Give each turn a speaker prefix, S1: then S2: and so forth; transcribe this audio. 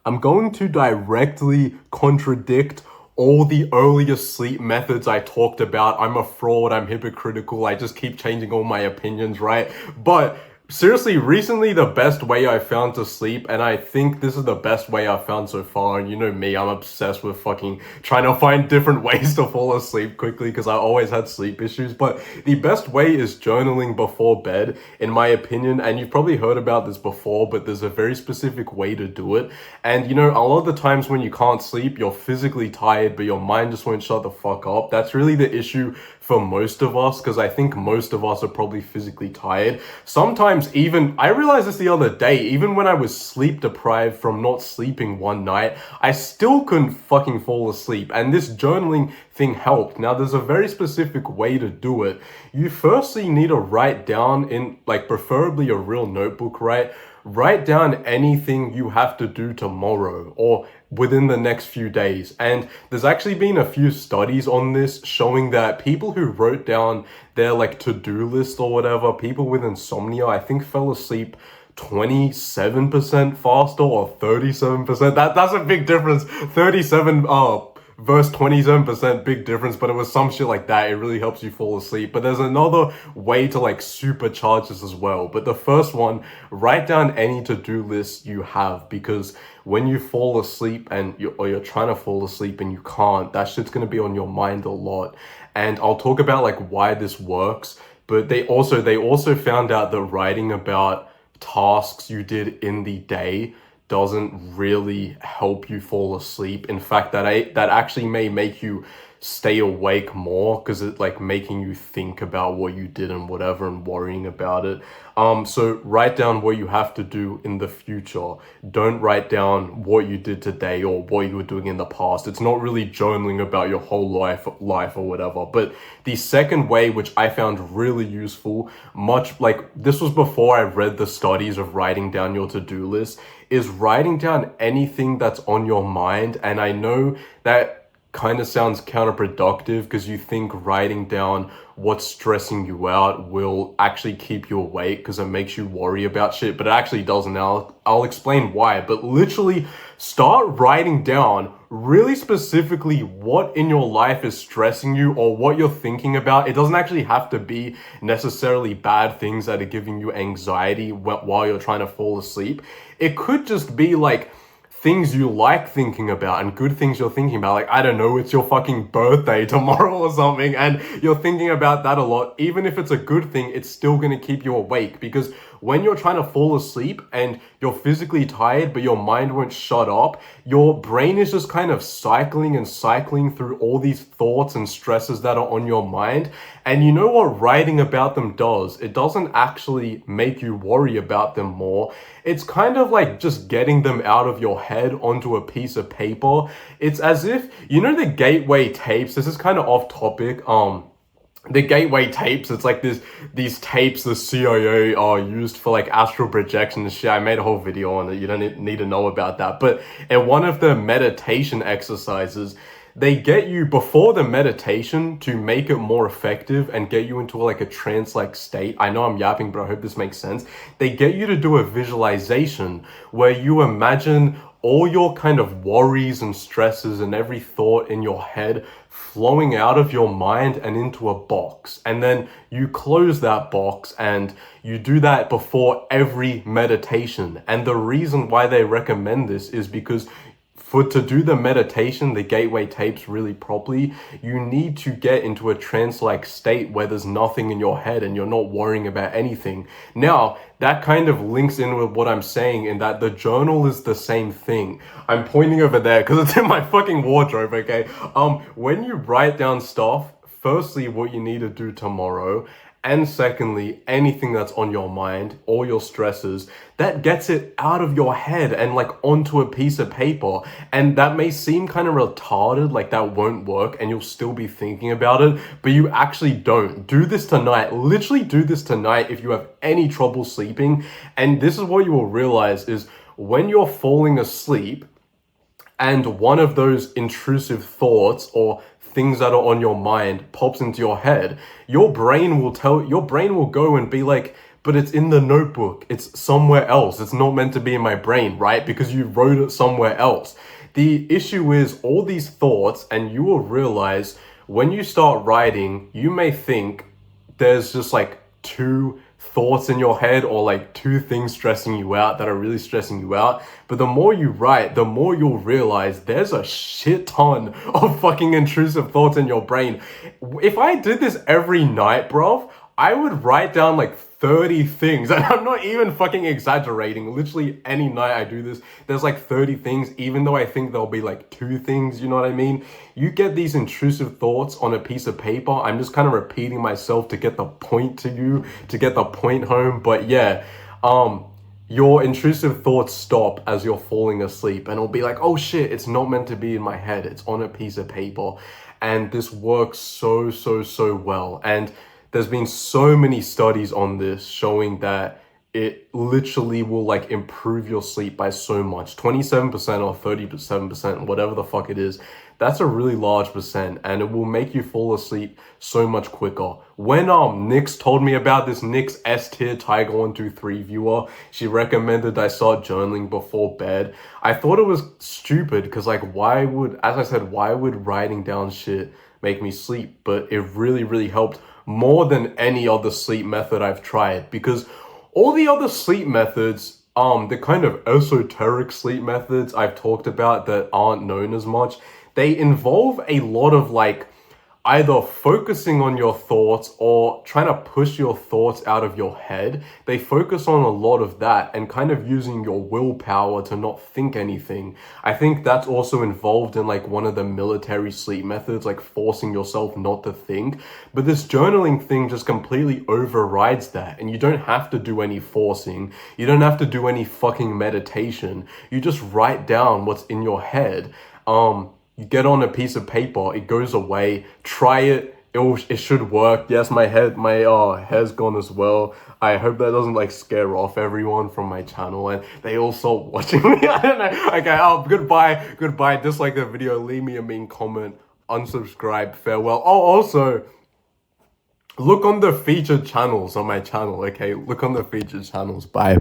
S1: I'm going to directly contradict all the earlier sleep methods I talked about. I'm a fraud, I'm hypocritical, I just keep changing all my opinions, right? But seriously, recently the best way I found to sleep, and I think this is the best way I've found so far, and you know me, I'm obsessed with fucking trying to find different ways to fall asleep quickly because I always had sleep issues. But the best way is journaling before bed, in my opinion, and you've probably heard about this before, but there's a very specific way to do it. And you know, a lot of the times when you can't sleep, you're physically tired, but your mind just won't shut the fuck up. That's really the issue for most of us, because I think most of us are probably physically tired. Sometimes even, I realized this the other day, even when I was sleep deprived from not sleeping one night, I still couldn't fucking fall asleep. And this journaling thing helped. Now, there's a very specific way to do it. You firstly need to write down in, like, preferably a real notebook, right? Write down anything you have to do tomorrow or within the next few days. And there's actually been a few studies on this showing that people who wrote down their like to-do list or whatever, people with insomnia, I think fell asleep 27% faster or 37%. That's a big difference. 37 versus 27%, big difference, but it was some shit like that. It really helps you fall asleep. But there's another way to like supercharge this as well. But the first one, write down any to-do list you have, because when you fall asleep and you're trying to fall asleep and you can't, that shit's gonna be on your mind a lot. And I'll talk about like why this works. But they also found out that writing about tasks you did in the day doesn't really help you fall asleep. In fact, that actually may make you stay awake more, because it's like making you think about what you did and whatever and worrying about it. So write down what you have to do in the future. Don't write down what you did today or what you were doing in the past. It's not really journaling about your whole life or whatever. But the second way, which I found really useful, much like this was before I read the studies of writing down your to-do list, is writing down anything that's on your mind. And I know that kind of sounds counterproductive because you think writing down what's stressing you out will actually keep you awake because it makes you worry about shit, but it actually doesn't. I'll explain why. But literally start writing down really specifically what in your life is stressing you or what you're thinking about. It doesn't actually have to be necessarily bad things that are giving you anxiety while you're trying to fall asleep. It could just be like things you like thinking about and good things you're thinking about. Like, I don't know, it's your fucking birthday tomorrow or something, and you're thinking about that a lot. Even if it's a good thing, it's still gonna keep you awake, because when you're trying to fall asleep and you're physically tired but your mind won't shut up, your brain is just kind of cycling and cycling through all these thoughts and stresses that are on your mind. And you know what writing about them does? It doesn't actually make you worry about them more. It's kind of like just getting them out of your head onto a piece of paper. It's as if, you know, the gateway tapes, this is kind of off topic, the gateway tapes, it's like these tapes the CIA are used for like astral projection and shit. I made a whole video on it. You don't need to know about that. But in one of the meditation exercises, they get you before the meditation to make it more effective and get you into like a trance-like state. I know I'm yapping, but I hope this makes sense. They get you to do a visualization where you imagine all your kind of worries and stresses and every thought in your head flowing out of your mind and into a box. And then you close that box, and you do that before every meditation. And the reason why they recommend this is because to do the meditation, the gateway tapes really properly, you need to get into a trance-like state where there's nothing in your head and you're not worrying about anything. Now, that kind of links in with what I'm saying in that the journal is the same thing. I'm pointing over there because it's in my fucking wardrobe, okay? When you write down stuff, firstly, what you need to do tomorrow, and secondly, anything that's on your mind, all your stresses, that gets it out of your head and like onto a piece of paper. And that may seem kind of retarded, like that won't work and you'll still be thinking about it, but you actually don't. Do this tonight. Literally do this tonight if you have any trouble sleeping. And this is what you will realize is when you're falling asleep and one of those intrusive thoughts or things that are on your mind pops into your head, your brain will go and be like, but it's in the notebook. It's somewhere else. It's not meant to be in my brain, right? Because you wrote it somewhere else. The issue is all these thoughts, and you will realize when you start writing, you may think there's just like two thoughts in your head or like two things stressing you out that are really stressing you out. But the more you write, the more you'll realize there's a shit ton of fucking intrusive thoughts in your brain. If I did this every night, bro, I would write down like 30 things, and I'm not even fucking exaggerating. Literally any night I do this, there's like 30 things, even though I think there'll be like two things, you know what I mean? You get these intrusive thoughts on a piece of paper. I'm just kind of repeating myself to get the point to you, to get the point home. But yeah, your intrusive thoughts stop as you're falling asleep, and it'll be like, oh shit, it's not meant to be in my head. It's on a piece of paper. And this works so well. And there's been so many studies on this showing that it literally will like improve your sleep by so much. 27% or 37%, whatever the fuck it is. That's a really large percent, and it will make you fall asleep so much quicker. When Nyx told me about this, Nyx S tier Tiger 123 viewer, she recommended I start journaling before bed. I thought it was stupid because like why would writing down shit make me sleep? But it really helped more than any other sleep method I've tried, because all the other sleep methods, the kind of esoteric sleep methods I've talked about that aren't known as much, they involve a lot of like either focusing on your thoughts or trying to push your thoughts out of your head. They focus on a lot of that and kind of using your willpower to not think anything. I think that's also involved in like one of the military sleep methods, like forcing yourself not to think. But this journaling thing just completely overrides that, and you don't have to do any forcing. You don't have to do any fucking meditation. You just write down what's in your head. You get on a piece of paper, it goes away. Try it. It should work. Yes, my hair's gone as well. I hope that doesn't like scare off everyone from my channel and they all start watching me. I don't know. Okay, goodbye. Dislike the video, leave me a mean comment, unsubscribe, farewell. Oh, also, look on the featured channels on my channel, okay? Look on the featured channels. Bye.